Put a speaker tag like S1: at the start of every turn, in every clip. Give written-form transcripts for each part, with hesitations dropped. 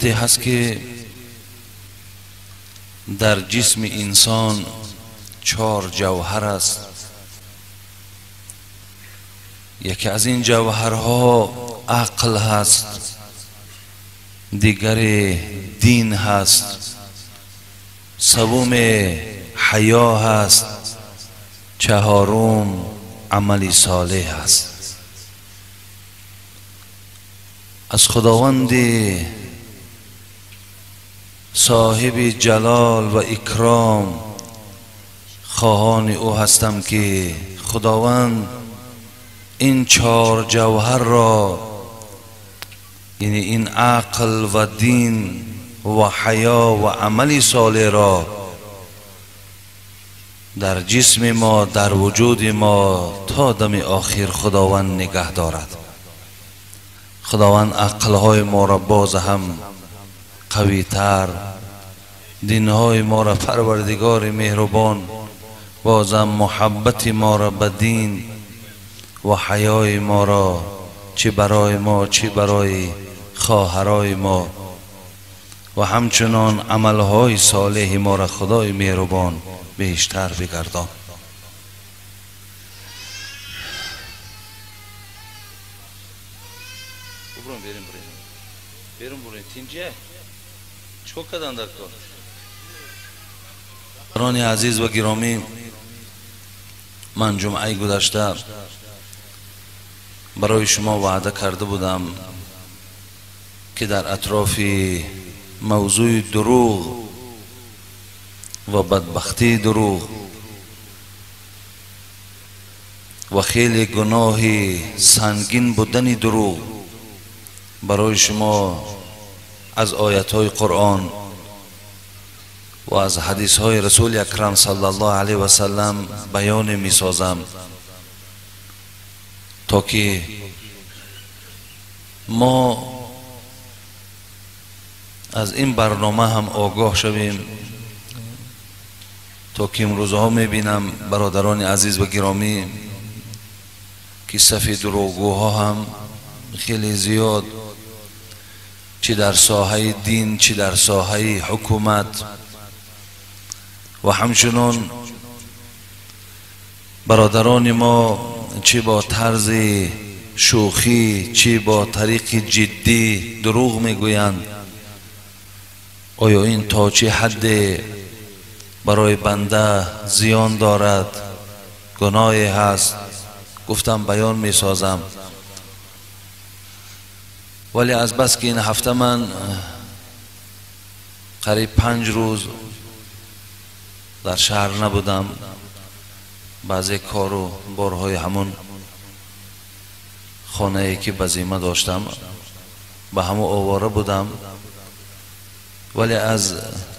S1: روایتی هست که در جسم انسان 4 جوهر است. یکی از این جوهرها عقل هست، دیگر دین هست، سوم حیا هست، چهارم عمل صالح است. از خداوند صاحب جلال و اکرام خواهان او هستم که خداوند این 4 جوهر را، یعنی این عقل و دین و حیا و عمل صالح را در جسم ما، در وجود ما تا دم آخر خداوند نگه دارد. خداوند عقلهای ما را باز هم قوی تر، دینهای ما را پروردگار مهربان بازم محبت ما را به دین و حیای ما را چه برای ما چه برای خواهرای ما و همچنان عملهای صالح ما را خدای مهربان بیشتر بگردان. برادران عزیز و گرامی، من جمعه گذشته برای شما وعده کرده بودم که در اطراف موضوع دروغ و بدبختی دروغ و خیلی گناه سنگین بودن دروغ برای شما از آیات‌های قرآن و از حدیث‌های رسول اکرم صلی الله علیه و سلم بیان می‌سازم تا که ما از این برنامه هم آگاه شویم، تا که امروزها می‌بینم برادران عزیز و گرامی که صف دروغگوها هم خیلی زیاد، چه در ساحه دین چه در ساحه حکومت، و همچنان برادران ما چه با طرز شوخی چه با طریق جدی دروغ میگویند. آیا این تا چه حد برای بنده زیان دارد، گناهی هست؟ گفتم بیان میسازم، ولی از بس که این هفته من قریب 5 روز در شهر نبودم، بعضی کار و بارهای همون خانه ای که بزیمه داشتم به همون آواره بودم، ولی از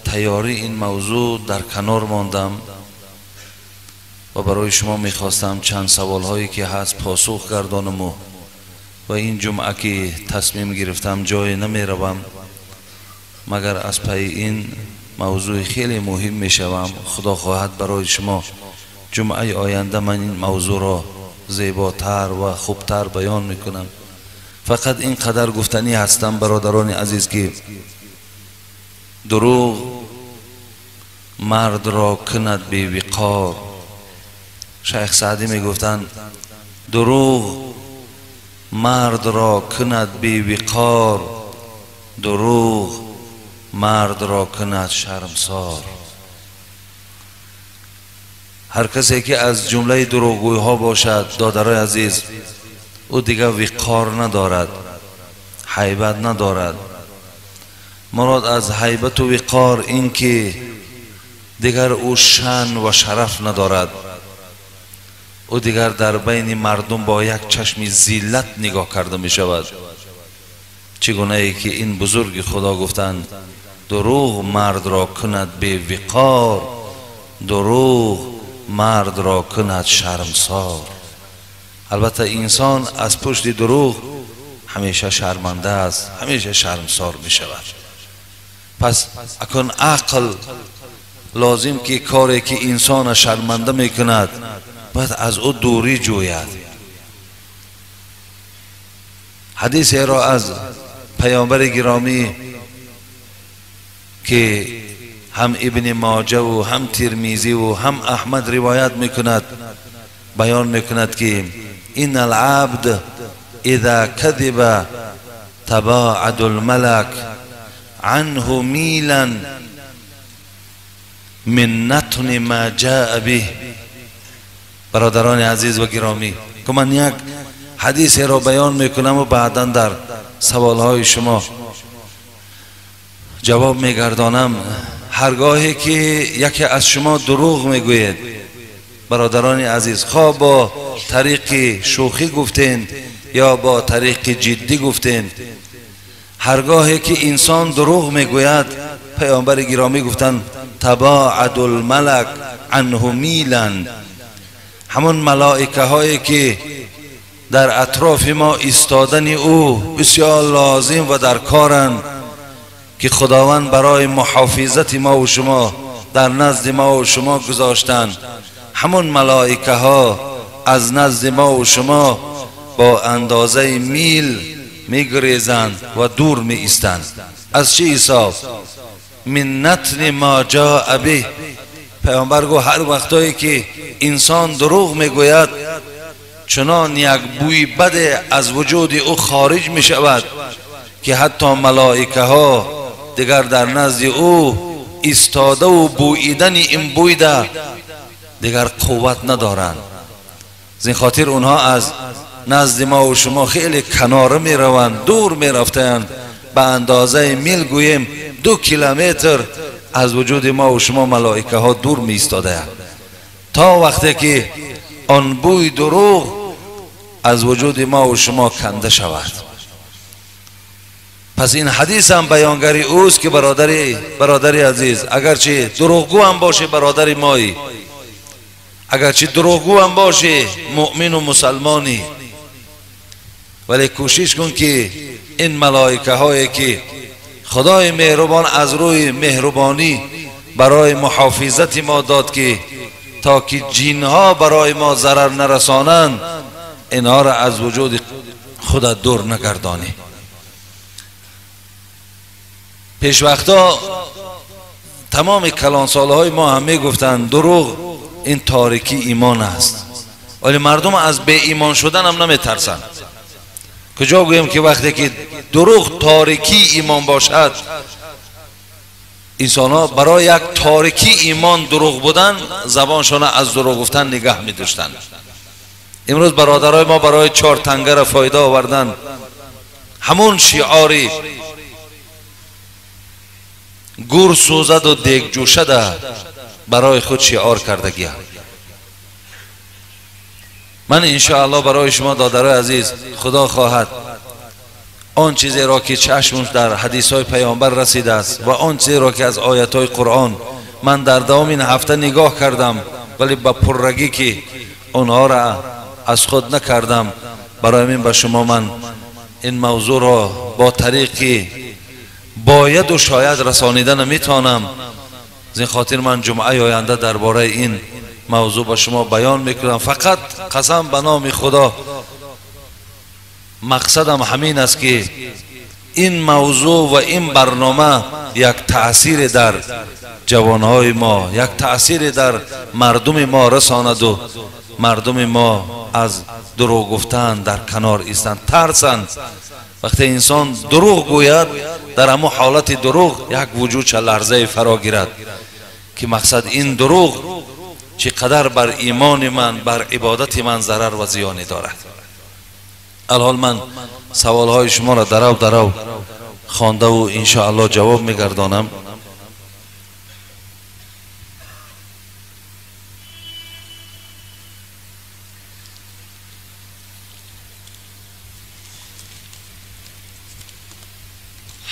S1: تیاری این موضوع در کنار ماندم و برای شما میخواستم چند سوال هایی که هست پاسخ گردانم و این جمعه که تصمیم گرفتم جای نمیروم مگر از پی این موضوع خیلی مهم میشوم. خدا خواهد برای شما جمعه آینده من این موضوع را زیباتر و خوبتر بیان میکنم. فقط این قدر گفتنی هستم برادران عزیز که دروغ مرد را کند بی وقار. شیخ سعدی میگفتند دروغ مرد را کند بی وقار، دروغ مرد را کند شرمسار. هر کسی که از جمله دروغگوی ها باشد دادرای عزیز، او دیگر وقار ندارد، هیبت ندارد. مراد از هیبت و وقار این که دیگر او شان و شرف ندارد، او دیگر در بین مردم با یک چشم ذلت نگاه کرده می شود. چگونه ای که این بزرگ خدا گفتند دروغ مرد را کند بی وقار، دروغ مرد را کند شرمسار. البته انسان از پشت دروغ همیشه شرمنده است، همیشه شرمسار می شود. پس اکن عقل لازم که کاری که انسان شرمنده می کند باید از او دوری جوید. حدیث را از پیامبر گرامی که هم ابن ماجه و هم ترمیزی و هم احمد روایت میکند، بیان میکند که این العبد اذا کذب تباعد الملک عنه میلا من نتن ما جاء به. برادران عزیز و گرامی که من یک حدیث را بیان میکنم و بعدا در سوالهای شما جواب میگردانم. هرگاهی که یکی از شما دروغ میگوید برادران عزیز، خواه با طریق شوخی گفتین یا با طریق جدی گفتین، هرگاهی که انسان دروغ میگوید پیامبر گرامی گفتن تباعد الملک عنه میلا، همون ملائکه هایی که در اطراف ما ایستادن او بسیار لازم و در کارن که خداوند برای محافظت ما و شما در نزد ما و شما گذاشتن، همون ملائکه ها از نزد ما و شما با اندازه میل میگریزند و دور می ایستند. از چه حساب؟ من نتن ما جاء به. پیامبر گو هر وقتایی که انسان دروغ میگوید چنان یک بوی بد از وجود او خارج می شود که حتی ملائکه ها دیگر در نزد او ایستاده و بوییدن این بویده دیگر قوت ندارند. زین خاطر اونها از نزد ما و شما خیلی کناره می روند، دور می رفتند، به اندازه میل گوییم 2 کیلومتر از وجود ما و شما ملائکه ها دور می ایستاده تا وقتی که آن بوی دروغ از وجود ما و شما کنده شود. پس این حدیث هم بیانگری اوست که برادری عزیز، اگرچه دروغگو هم باشه برادر مایی، اگرچه دروغگو هم باشه مؤمن و مسلمانی، ولی کوشش کن که این ملائکه هایی که خدای مهربان از روی مهربانی برای محافظت ما داد که تا که جین ها برای ما ضرر نرسانند، اینها را از وجود خود دور نگردانی. پیش وقتا تمام کلانساله های ما هم میگفتند دروغ این تاریکی ایمان است، ولی مردم از بی ایمان شدن هم نمیترسند. کجا گویم که وقتی که دروغ تاریکی ایمان باشد، انسان ها برای یک تاریکی ایمان دروغ بودن زبانشان از دروغ گفتن نگه می داشتند. امروز برادرای ما برای 4 تنگه فایده آوردن، همون شعاری گور سوزد و دیگ جوشد برای خود شعار کردگی. من انشاءالله برای شما دادرای عزیز، خدا خواهد آن چیزی را که چشمش در حدیث های پیامبر رسیده است و آن چیزی را که از آیات های قرآن من در دوام این هفته نگاه کردم ولی با پررگی که اونها را از خود نکردم، برای من به شما من این موضوع را با طریقی باید و شاید رسانیده نمیتونم. زین خاطر من جمعه آینده درباره این موضوع به شما بیان میکنم. فقط قسم به نام خدا مقصدم همین است که این موضوع و این برنامه یک تأثیر در جوانهای ما، یک تأثیر در مردم ما رساند و مردم ما از دروغ گفتن در کنار ایستند، ترسند. وقتی انسان دروغ گوید در همون حالت دروغ یک وجود لرزه فرا گیرد که مقصد این دروغ چقدر بر ایمان من، بر عبادت من ضرر و زیانی دارد. الحال من سوالهای شما را درو خوانده و انشاءالله جواب میگردانم.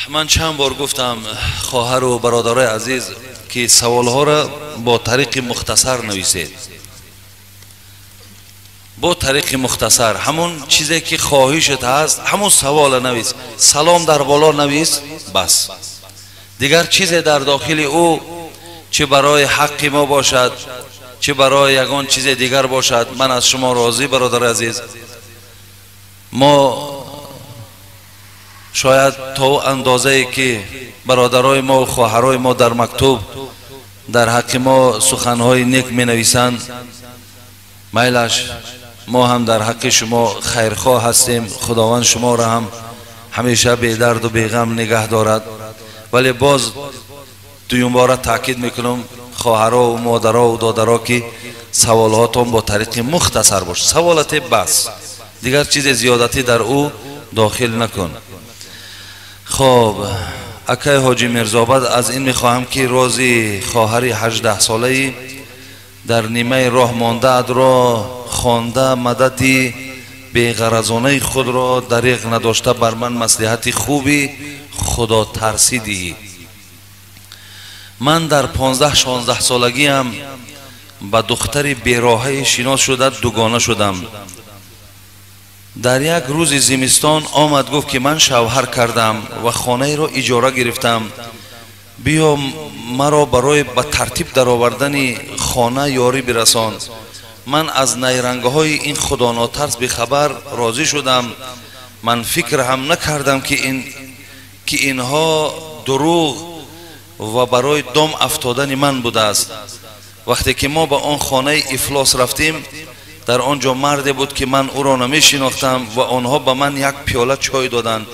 S1: من چند بار گفتم خواهر و برادرای عزیز که سوالها را با طریق مختصر نویسید، با طریق مختصر همون چیزی که خواهشت هست همون سوال نویس، سلام در بالا نویس بس. دیگر چیزی در داخل او چه برای حق ما باشد چه برای یگان چیز دیگر باشد، من از شما راضی برادر عزیز. ما شاید تا اندازه‌ای که برادرای ما و خواهرای ما در مکتوب در حق ما سخنهای نیک می نویسند، میلش ما هم در حق شما خیرخواه هستیم. خداوند شما را هم همیشه بی درد و بی غم نگه دارد. ولی باز دویم بار تاکید میکنم خواهرها و مادرها و دادرها که سوالاتون با طریق مختصر باش، سوالات بس، دیگر چیز زیادتی در او داخل نکن. خب اکای حاجی مرزاباد، از این میخواهم که روزی خواهری 18 ساله‌ای در نیمه راه مانده اد را خوانده مدتی بی‌غرضانه خود را دریغ نداشته بر من مصلحت خوبی خدا ترسیدی. من در 15-16 سالگی هم با دختری بیراهه شناس شده دوگانه شدم. در یک روز زمستان آمد گفت که من شوهر کردم و خانه را اجاره گرفتم، بیا مرا برای به ترتیب در آوردن خانه یاری برسان. من از نیرنگه های این خدا ناترس به خبر راضی شدم. من فکر هم نکردم که اینها دروغ و برای دم افتادن من بوده است. وقتی که ما به آن خانه افلاس رفتیم، در آنجا مردی بود که من او را نمی شناختم و آنها به من یک پیاله چای دادند.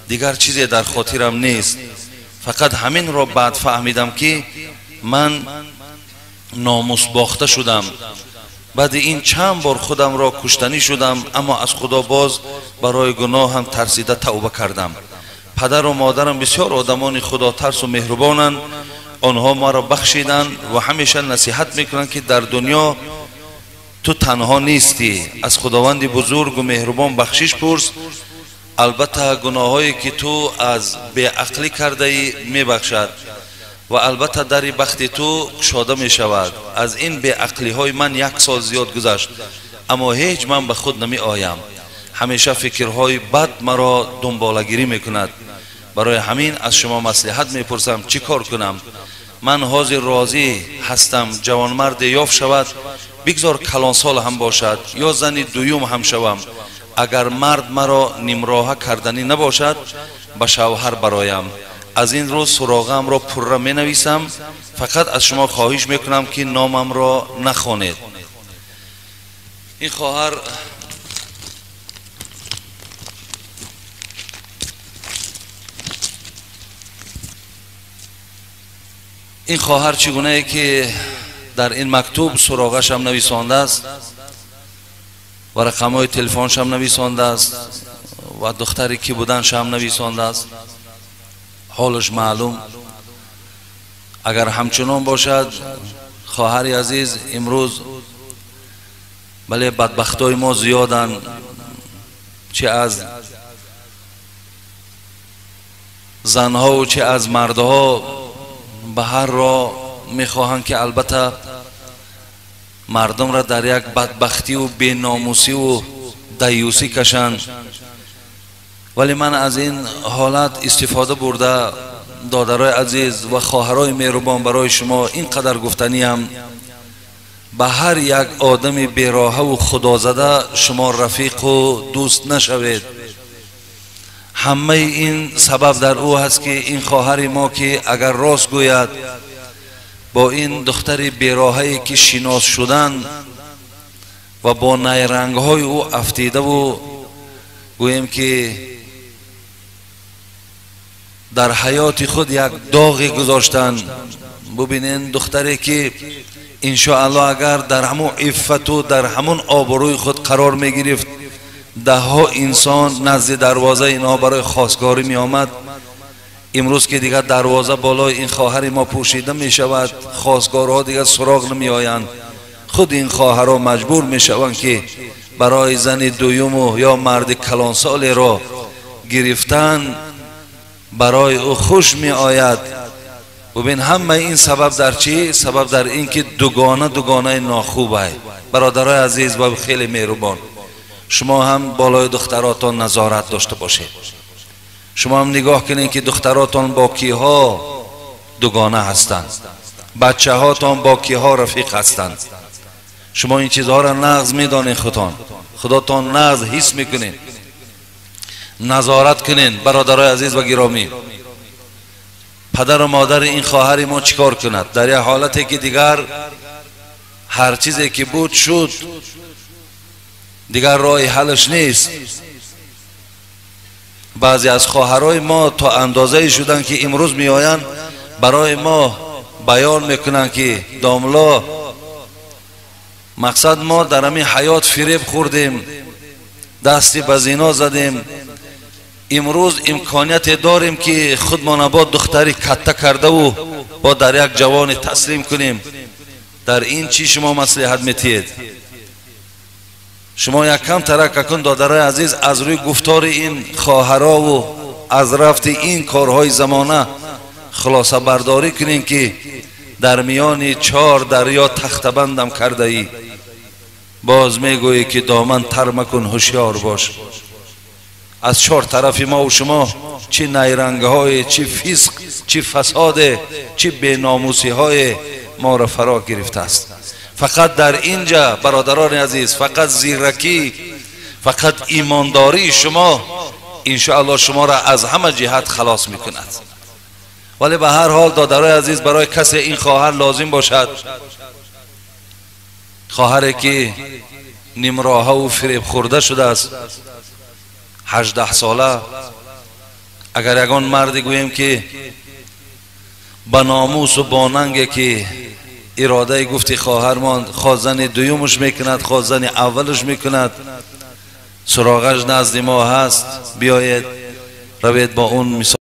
S1: دیگر چیزی در خاطرم نیست، فقط همین را بعد فهمیدم که من ناموس باخته شدم. بعد این چند بار خودم را کشتنی شدم، اما از خدا باز برای گناه هم ترسیده توبه کردم. پدر و مادرم بسیار آدمان خدا ترس و مهربانند، آنها ما را بخشیدند و همیشه نصیحت میکنند که در دنیا تو تنها نیستی، از خداوند بزرگ و مهربان بخشش پرس. البته گناهایی که تو از بی عقلی کرده ای میبخشد و البته در بخت تو گشاده می شود. از این بی عقلی های من 1 سال زیاد گذشت، اما هیچ من به خود نمی آیم. همیشه فکرهای بد مرا دنبالگیری می کند. برای همین از شما مصلحت می پرسم چی کار کنم؟ من حاضر راضی هستم جوانمرد یافت شود، بگذار کلان سال هم باشد یا زن دویم هم شوم. اگر مرد مرا نیمراه کردنی نباشد به شوهر برایم. از این روز سراغم را پره می نویسم. فقط از شما خواهش میکنم که نامم را نخوانید. این خواهر چگونه ای که در این مکتوب سراغش هم نویسانده است و رقمهای تلفنش هم نویسانده است و دختری که بودنش هم نویسانده است، حالش معلوم. اگر همچنان باشد خواهری عزیز، امروز بله بدبختای ما زیادن، چه از زنها و چه از مردها، به هر راه میخواهند که البته مردم را در یک بدبختی و بیناموسی و دیوسی کشند. ولی من از این حالت استفاده برده دادرای عزیز و خواهرای مهربان برای شما اینقدر گفتنی هم به هر یک آدم بیراه و خدازده شما رفیق و دوست نشوید. همه این سبب در او هست که این خواهر ما که اگر راست گوید با این دختر بیراهی که شناس شدن و با نیرنگ های او افتیده و گویم که در حیات خود یک داغی گذاشتن. ببینین دختری که انشاءالله اگر در همون عفت و در همون آبروی خود قرار می گرفت، 10 انسان نزد دروازه اینا برای خواستگاری می آمد. امروز که دیگر دروازه بالای این خواهر ما پوشیده می شود، خواستگارها دیگر سراغ نمی آیند. خود این خواهرها مجبور می شوند که برای زن دویم یا مرد کلانسال را گرفتن برای او خوش می آید. ببین همه این سبب در چی؟ سبب در این که دوگانه ناخوبه. برادرای عزیز و خیلی مهربان، شما هم بالای دختراتان نظارت داشته باشید. شما هم نگاه کنید که دختراتان با کیها دوگانه هستند، بچه هاتان با کیها رفیق هستند. شما این چیزها را نغز میدانید، خداتان نغز حس میکنید. نظارت کنین برادرای عزیز و گرامی. پدر و مادر این خواهر ما چیکار کند؟ در یک حالتی که دیگر هر چیزی که بود شد، دیگر راه حلش نیست. بعضی از خواهرای ما تا اندازه شدن که امروز می آیند برای ما بیان میکنن که داملا مقصد ما در همین حیات فریب خوردیم، دستی به زنا زدیم، امروز امکانیت داریم که خودمان با دختری کته کرده و با در یک جوان تسلیم کنیم. در این چی شما مصلحت میتید؟ شما یک کم ترک کن دادرای عزیز از روی گفتار این خواهرها و از رفت این کارهای زمانه خلاصه برداری کنین که در میان 4 دریا تخته بندم کرده ای. باز میگویی که دامن تر مکن هوشیار باش. از 4 طرف ما و شما چه نیرنگ های، چه فسق، چه فساد، چه بیناموسی های ما را فرا گرفته است. فقط در اینجا برادران عزیز، فقط زیرکی، فقط ایمانداری شما انشاءالله شما را از همه جهت خلاص میکند. ولی به هر حال دادرای عزیز، برای کسی این خواهر لازم باشد، خواهری که نمراه و فریب خورده شده است، 18 ساله، اگر یگان مردی گوییم که با ناموس و با ننگی که اراده گفتی خواهرمان خوازن دویمش میکند، خوازن اولش میکند، سراغش نزد ما هست، بیایید روید با اون مثال